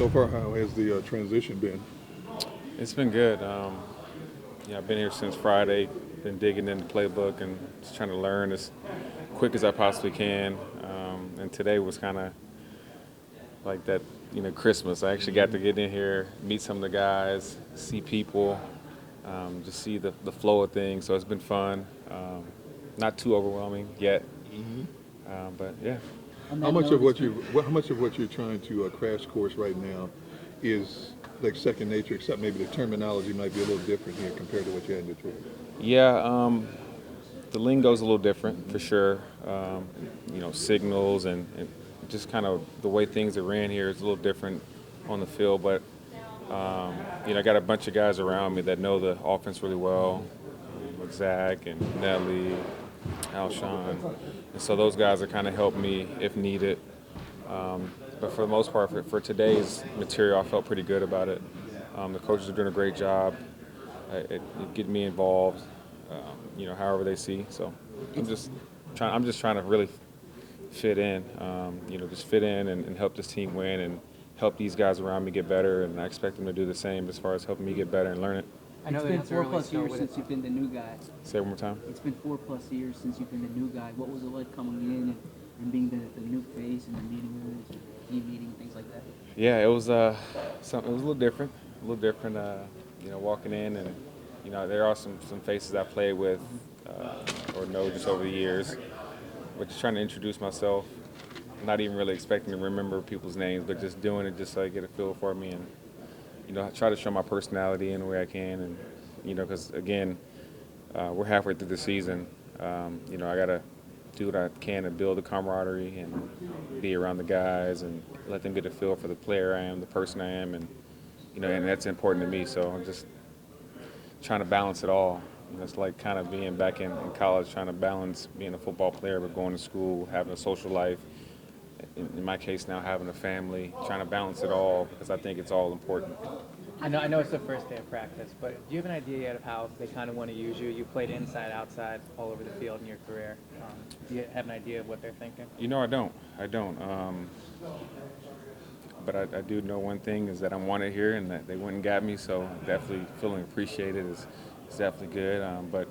So far, how has the transition been? It's been good. I've been here since Friday. Been digging in the playbook and just trying to learn as quick as I possibly can. And today was kind of like that, Christmas. I actually got to get in here, meet some of the guys, see people, just see the flow of things. So it's been fun. Not too overwhelming yet, but yeah. On How that much of note, it's what been how much of what you're trying to crash course right now is like second nature, except maybe the terminology might be a little different here compared to what you had in Detroit? Yeah, the lingo's a little different for sure. Signals and just kind of the way things are ran here is a little different on the field. But I got a bunch of guys around me that know the offense really well, with Zach and Nelly, Alshon, and so those guys are kind of helped me if needed. But for the most part, for today's material, I felt pretty good about it. The coaches are doing a great job at getting me involved. However they see. So I'm just trying to really fit in. Just fit in and help this team win and help these guys around me get better. And I expect them to do the same as far as helping me get better and learn it. it's been 4+ years since you've been the new guy. Say it one more time. It's been 4+ years since you've been the new guy. What was it like coming in and being the new face and the meeting rooms, and team meeting, things like that? Yeah, it was something. It was a little different. A little different. Walking in and there are some faces I played with or know just over the years, but just trying to introduce myself. Not even really expecting to remember people's names, but just doing it just so I get a feel for me and I try to show my personality in the way I can and because again we're halfway through the season. I gotta do what I can to build the camaraderie and be around the guys and let them get a feel for the player I am, the person I am, and and that's important to me. So I'm just trying to balance it all. It's like kind of being back in college, trying to balance being a football player, but going to school, having a social life. In my case now, having a family, trying to balance it all because I think it's all important. I know it's the first day of practice, but do you have an idea yet of how they kind of want to use you? You played inside, outside, all over the field in your career. Do you have an idea of what they're thinking? I don't. But I do know one thing is that I'm wanted here and that they went and got me, so definitely feeling appreciated is definitely good. But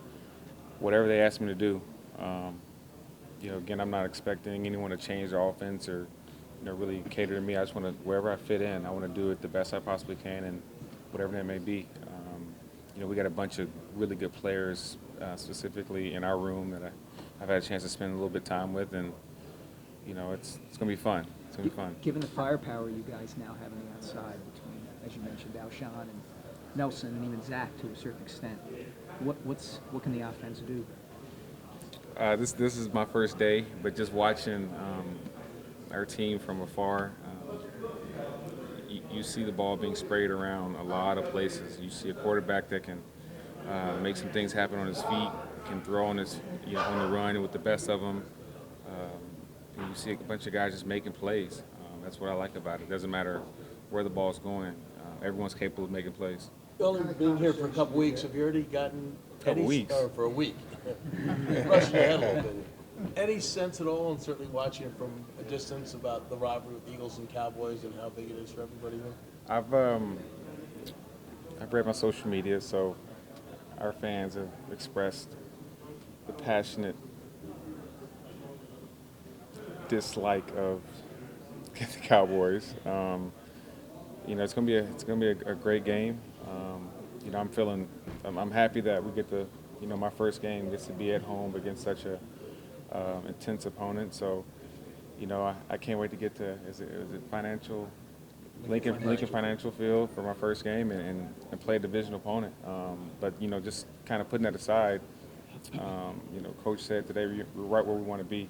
whatever they ask me to do, again, I'm not expecting anyone to change their offense or really cater to me. I just want to, wherever I fit in, I want to do it the best I possibly can and whatever that may be. We got a bunch of really good players, specifically in our room that I've had a chance to spend a little bit of time with, and it's going to be fun. It's going to be fun. Given the firepower you guys now have on the outside between, as you mentioned, Alshon and Nelson and even Zach to a certain extent, what can the offense do? This is my first day, but just watching our team from afar, you see the ball being sprayed around a lot of places. You see a quarterback that can make some things happen on his feet, can throw on his on the run with the best of them. And you see a bunch of guys just making plays. That's what I like about it. It doesn't matter where the ball's going. Everyone's capable of making plays. Only being here for a couple weeks, have you already gotten Couple weeks? Or for a week? Rushing your head a little bit. Any sense at all, and certainly watching it from a distance, about the rivalry with Eagles and Cowboys and how big it is for everybody here? I've read my social media, so our fans have expressed the passionate dislike of the Cowboys. It's gonna be a great game. I'm happy that we get to, my first game gets to be at home against such a intense opponent. So, I can't wait to get to is it Lincoln Financial Field for my first game and play a division opponent. But just kind of putting that aside, Coach said today we're right where we want to be.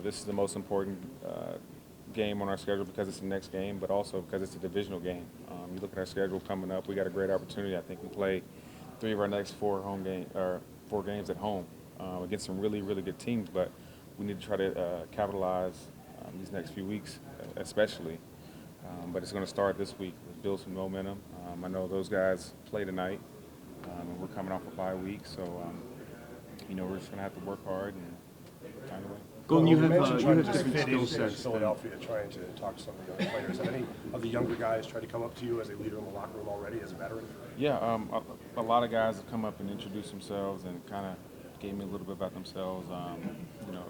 This is the most important game on our schedule because it's the next game, but also because it's a divisional game. You look at our schedule coming up, we got a great opportunity. I think we play 3 of our next 4 games at home against some really, really good teams, but we need to try to capitalize these next few weeks, especially. But it's going to start this week. Let's build some momentum. I know those guys play tonight, and we're coming off a bye week, so we're just going to have to work hard and find a way. Golden, you have mentioned trying to just different fit skill into sets. Philadelphia, trying to talk to some of the young players. Have any of the younger guys tried to come up to you as a leader in the locker room already as a veteran? Yeah, a lot of guys have come up and introduced themselves and kind of gave me a little bit about themselves. You know,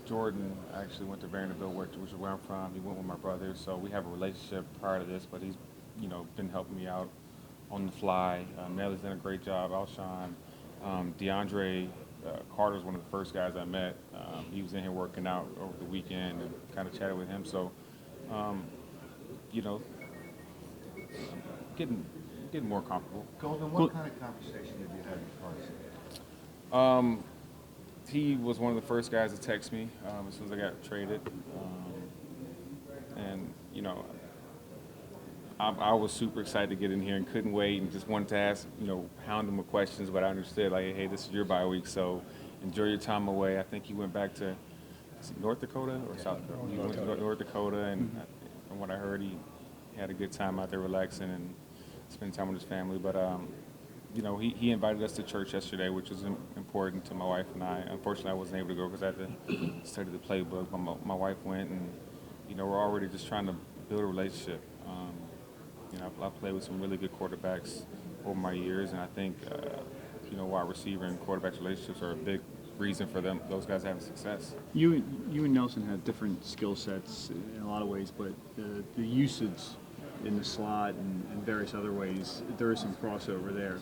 Jordan actually went to Vanderbilt, which is where I'm from. He went with my brother, so we have a relationship prior to this, but he's, you know, been helping me out on the fly. Nelly's done a great job. Alshon, DeAndre Carter's one of the first guys I met. He was in here working out over the weekend and kind of chatted with him. So, you know, getting more comfortable. Golden, what kind of conversation have you had with Carson? He was one of the first guys to text me as soon as I got traded. And, you know, I was super excited to get in here and couldn't wait and just wanted to ask, you know, hound him with questions, but I understood, like, hey, this is your bye week, so enjoy your time away. I think he went back to North Dakota or South Dakota? He went to North Dakota, and from what I heard, he had a good time out there relaxing and spending time with his family. But, you know, he invited us to church yesterday, which was important to my wife and I. Unfortunately, I wasn't able to go because I had to study the playbook, but my wife went, and, you know, we're already just trying to build a relationship. You know, I've played with some really good quarterbacks over my years, and I think, you know, wide receiver and quarterback relationships are a big reason for those guys having success. You and Nelson have different skill sets in a lot of ways, but the usage in the slot and various other ways, there is some crossover there.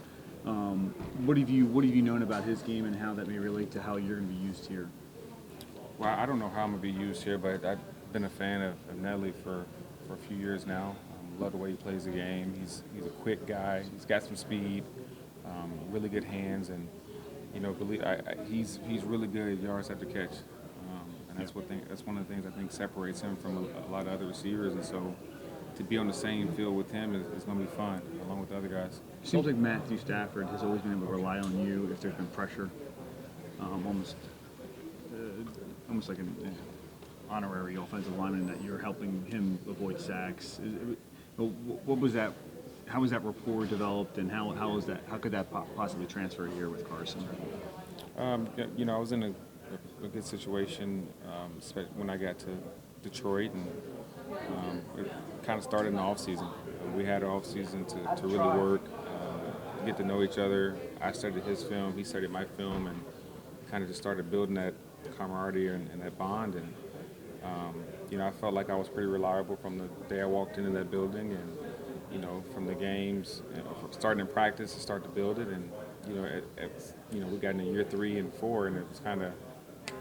What have you known about his game and how that may relate to how you're going to be used here? Well, I don't know how I'm going to be used here, but I've been a fan of Nelly for a few years now. Love the way he plays the game. He's a quick guy. He's got some speed, really good hands, and, you know, he's really good at yards after catch. And that's one of the things I think separates him from a lot of other receivers. And so to be on the same field with him is going to be fun, along with the other guys. It seems like Matthew Stafford has always been able to rely on you if there's been pressure, almost like an honorary offensive lineman that you're helping him avoid sacks. What was that? How was that rapport developed, and how could that possibly transfer here with Carson? You know, I was in a good situation when I got to Detroit, and it kind of started in the off season. We had an off season to really work, get to know each other. I studied his film, he studied my film, and kind of just started building that camaraderie and that bond. And you know, I felt like I was pretty reliable from the day I walked into that building, and, you know, from the games, starting in practice to start to build it. And, you know, we got into year 3 and 4, and it was kind of,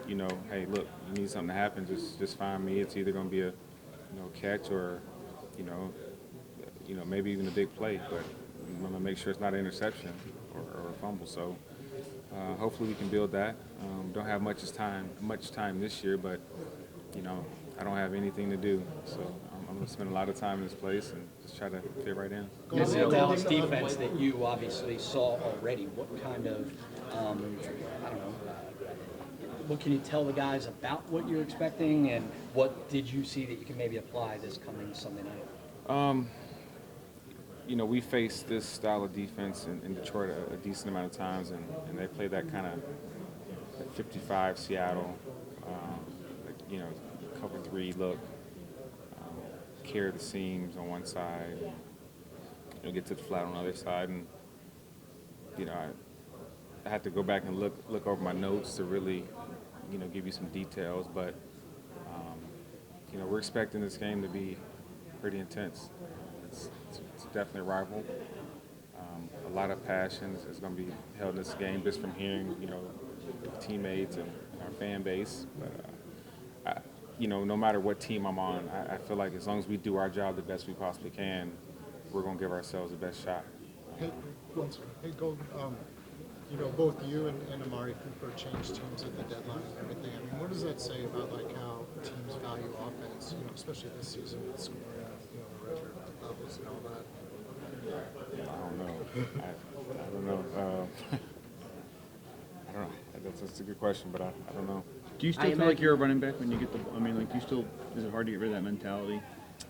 you know, hey, look, you need something to happen, just find me. It's either going to be a, you know, catch or, you know, maybe even a big play, but I'm going to make sure it's not an interception or a fumble. So hopefully we can build that. Don't have much time this year, but, you know, I don't have anything to do, so I'm going to spend a lot of time in this place and just try to fit right in. This is a Dallas defense that you obviously saw already. What kind of, I don't know, what can you tell the guys about what you're expecting, and what did you see that you can maybe apply this coming Sunday night? You know, we faced this style of defense in Detroit a decent amount of times, and they play that kind of 55 Seattle, you know, cover 3 look, carry the seams on one side, you know, get to the flat on the other side. And, you know, I had to go back and look over my notes to really, you know, give you some details. But, you know, we're expecting this game to be pretty intense. It's definitely a rival. A lot of passion is going to be held in this game, just from hearing, you know, teammates and our fan base. But, you know, no matter what team I'm on, I feel like as long as we do our job the best we possibly can, we're going to give ourselves the best shot. Hey, Golden, you know, both you and Amari Cooper changed teams at the deadline and everything. I mean, what does that say about, like, how teams value offense, you know, especially this season with scoring, you know, the record levels and all that? I don't know. I don't know. I don't know. That's a good question, but I don't know. Do you still feel like you're a running back when you get the? I mean, like, is it hard to get rid of that mentality,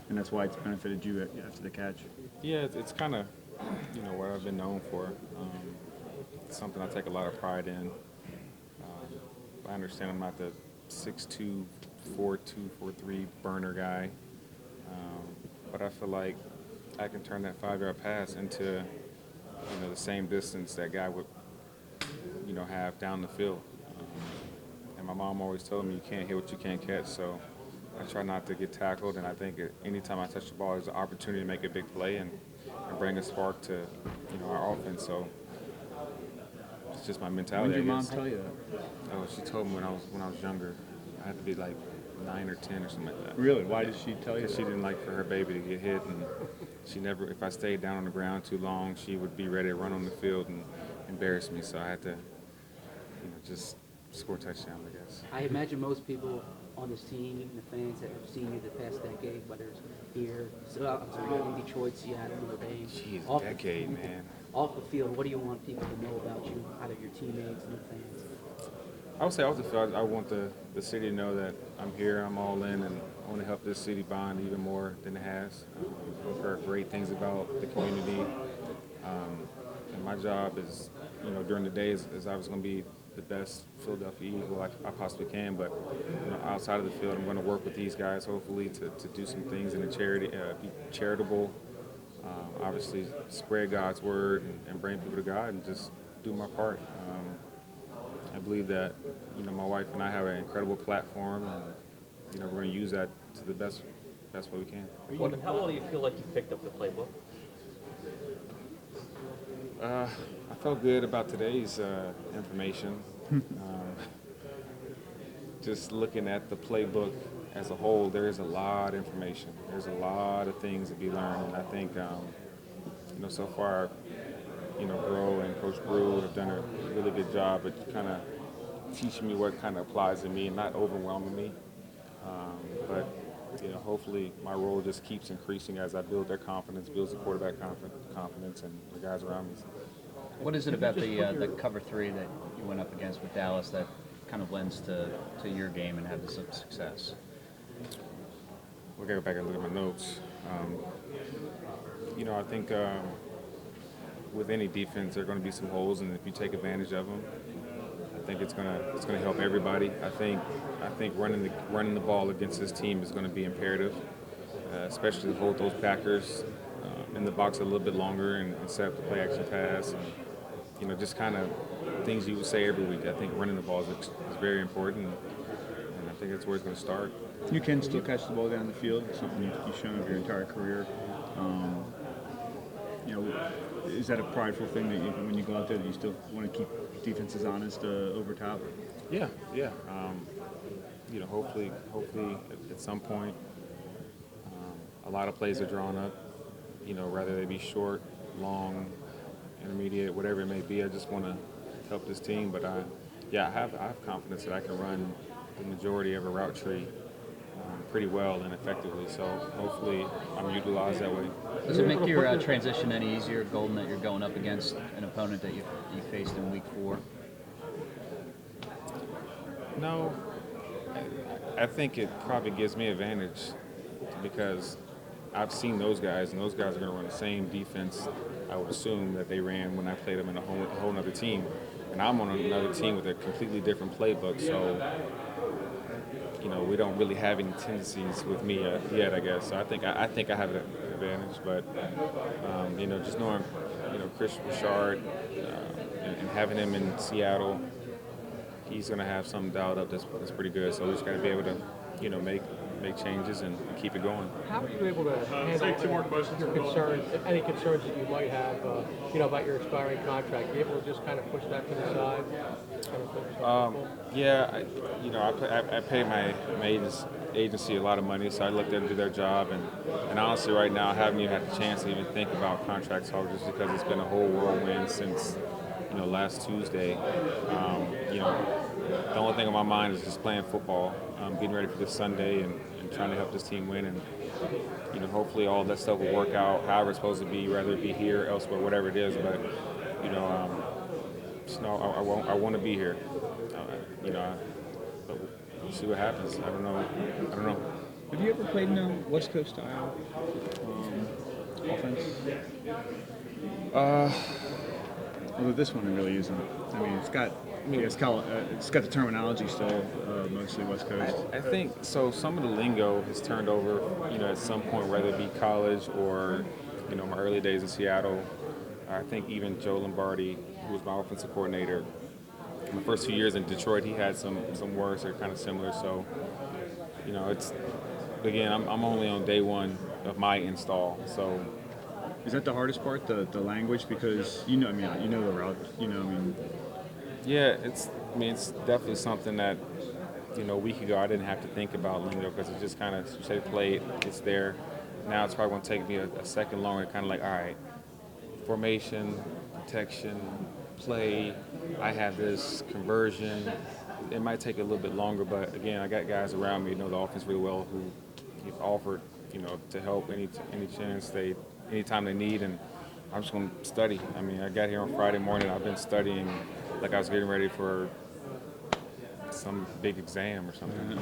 and that's why it's benefited you after the catch? Yeah, it's kind of, you know, what I've been known for. It's something I take a lot of pride in. I understand I'm not the 6'2", 4'2", 4'3" burner guy. But I feel like I can turn that 5-yard pass into, the same distance that guy would, have down the field. And my mom always told me you can't hit what you can't catch, so I try not to get tackled. And I think anytime I touch the ball, there's an opportunity to make a big play and bring a spark to, our offense. So it's just my mentality. When did your I mom guess. tell you that? Oh, she told me when I was younger. I had to be like 9 or 10 or something like that. Really? Why did she tell you Because that? she didn't like for her baby to get hit, and she never. If I stayed down on the ground too long, she would be ready to run on the field and embarrass me. So I had to, just score touchdowns, I guess. I imagine most people on this team, the fans that have seen you the past decade, whether it's here, in Detroit, Seattle, Notre Dame. Jeez, off a the decade, field- man. Off the field, what do you want people to know about you, either your teammates and the fans? I would say off the field, I want the city to know that I'm here, I'm all in, and I want to help this city bond even more than it has. I've heard great things about the community. And my job is, during the day is I was going to be the best Philadelphia Eagle I possibly can, but outside of the field, I'm going to work with these guys, hopefully, to do some things in the charity, be charitable, obviously spread God's word and bring people to God and just do my part. I believe that, my wife and I have an incredible platform, and, we're going to use that to the best way we can. How well do you feel like you picked up the playbook? I felt good about today's information. Just looking at the playbook as a whole, there is a lot of information. There's a lot of things to be learned, and I think, so far, Grow and Coach Brew have done a really good job at kind of teaching me what kind of applies to me and not overwhelming me. But hopefully my role just keeps increasing as I build their confidence, builds the quarterback confidence, and the guys around me. What is it about the cover 3 that you went up against with Dallas that kind of lends to your game and have some success? We'll go back and look at my notes. I think with any defense, there are going to be some holes, and if you take advantage of them, I think it's gonna help everybody. I think running the ball against this team is going to be imperative, especially to hold those backers in the box a little bit longer and set up the play action pass, and just kind of things you would say every week. I think running the ball is very important, and I think that's where it's going to start. You can still catch the ball down the field, something you've shown over your entire career. Is that a prideful thing that when you go out there that you still want to keep defenses honest over top? Yeah. Hopefully at some point, a lot of plays are drawn up. Whether they be short, long, intermediate, whatever it may be. I just want to help this team, but I have confidence that I can run the majority of a route tree pretty well and effectively. So hopefully I'm utilized that way. Does it make your transition any easier, Golden, that you're going up against an opponent that you faced in week 4? No, I think it probably gives me advantage because I've seen those guys, and those guys are going to run the same defense, I would assume, that they ran when I played them in a whole other team. And I'm on another team with a completely different playbook, so we don't really have any tendencies with me yet, I guess. So I think I have an advantage, but just knowing Chris Richard and having him in Seattle, he's going to have something dialed up that's pretty good. So we just got to be able to make changes and keep it going. How are you able to handle your concerns, any concerns that you might have, about your expiring contract? Are you able to just kind of push that to the side? Kind of focus on football? Yeah, I pay my agency a lot of money, so I let them do their job. And honestly, right now, I haven't even had the chance to even think about contract talk just because it's been a whole whirlwind since last Tuesday. The only thing on my mind is just playing football, getting ready for this Sunday, and trying to help this team win. And hopefully all that stuff will work out however it's supposed to be, whether it be here, elsewhere, whatever it is. But I want to be here. But we'll see what happens. I don't know. Have you ever played in a West Coast style offense? Although this one really isn't. I mean, it's got Yeah, it's got the terminology still, mostly West Coast. I think so. Some of the lingo has turned over, at some point, whether it be college or, my early days in Seattle. I think even Joe Lombardi, who was my offensive coordinator, in the first few years in Detroit, he had some words that are kind of similar. So, it's again, I'm only on day one of my install. So, Is that the hardest part, the language? Because you know the route. yeah, it's definitely something that, a week ago I didn't have to think about lingo because it's just kind of, you say play it, it's there. Now it's probably going to take me a second longer, kind of like, all right, formation, protection, play, I have this conversion. It might take a little bit longer, but again, I got guys around me who know the offense really well who have offered, to help any chance anytime they need, and I'm just going to study. I got here on Friday morning. I've been studying like I was getting ready for some big exam or something.